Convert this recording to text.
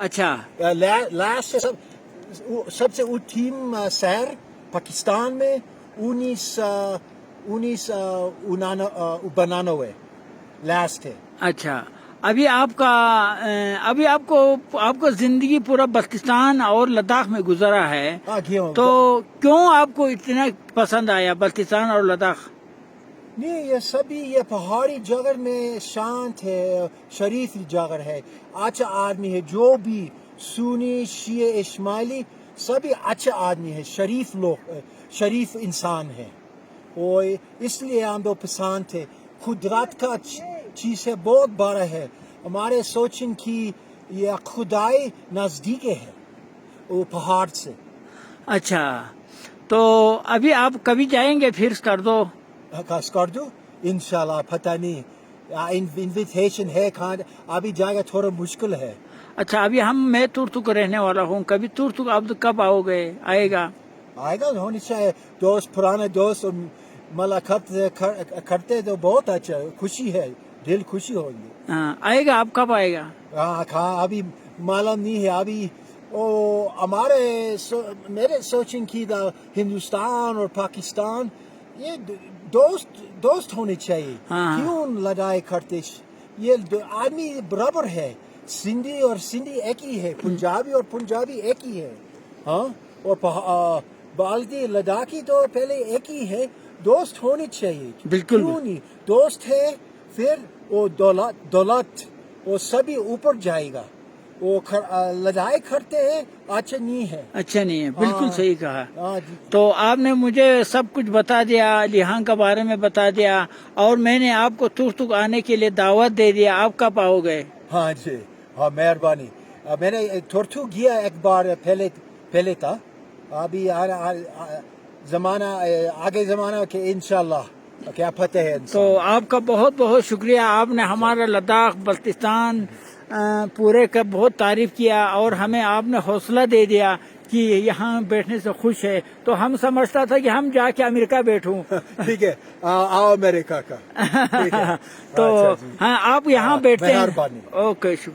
اچھا لاسٹ سب سے ٹیم سیر پاکستان میں 1999 لاسٹ ہے. اچھا ابھی آپ کو زندگی پورا بلتستان اور لداخ میں گزرا ہے تو کیوں آپ کو اتنا پسند آیا بلتستان اور لداخ؟ نہیں یہ پہاڑی جگہ میں شانت ہے, شریف جگہ ہے, اچھا آدمی ہے, جو بھی سنی شیعہ اسماعیلی سبھی اچھا آدمی ہے, شریف لوگ, شریف انسان ہے, اور اس لیے ہم کو پسند ہے. قدرت کا چیز ہے, بہت بڑا ہے, ہمارے سوچن کی یہ خدائی نزدیک ہے وہ پہاڑ سے. اچھا تو ابھی آپ کبھی جائیں گے پھر کر دو انشاءاللہ, پتہ نہیں انویٹیشن ہے کہاں, ابھی جائے تھوڑا مشکل ہے. اچھا ابھی میں تورتو کا رہنے والا ہوں, کبھی تورتو اب کب آئے گا ہونی چاہیے, دوست پرانے دوست ملاقات کرتے تو بہت اچھا, خوشی ہے, دل خوشی ہوگی. ہاں آئے گا, آپ کب آئے گا؟ ہاں ابھی معلوم نہیں ہے, ابھی میرے سوچیں کی ہندوستان اور پاکستان یہ دوست ہونے چاہیے. کیوں لڑائی کرتے, یہ آدمی برابر ہے, سندھی اور سندھی ایک ہی ہے, پنجابی اور پنجابی ایک ہی ہے, ہاں, اور بالدی لداخی تو پہلے ایک ہی ہے. دوست ہونے چاہیے, بالکل کیوں نہیں, دوست ہے پھر وہ دولت وہ سبھی اوپر جائے گا. وہ لڑائی کرتے ہیں اچھا نہیں ہے, اچھا نہیں ہے, بالکل صحیح کہا. تو آپ نے مجھے سب کچھ بتا دیا, یہاں کے بارے میں بتا دیا, اور میں نے آپ کو تورتو آنے کے لیے دعوت دے دیا. آپ کب آؤ گے؟ ہاں جی, ہاں مہربانی. میں نے تورتو گیا ایک بار پہلے تھا, ابھی آگے زمانہ کہ انشاءاللہ کیا پتہ ہے. تو آپ کا بہت بہت شکریہ, آپ نے ہمارا لداخ بلتستان پورے کا بہت تعریف کیا, اور ہمیں آپ نے حوصلہ دے دیا کہ یہاں بیٹھنے سے خوش ہے. تو ہم سمجھتا تھا کہ ہم جا کے امریکہ بیٹھوں. ٹھیک ہے, آؤ امریکہ کا. تو ہاں آپ یہاں بیٹھتے ہیں. مہربانی. اوکے شکریہ.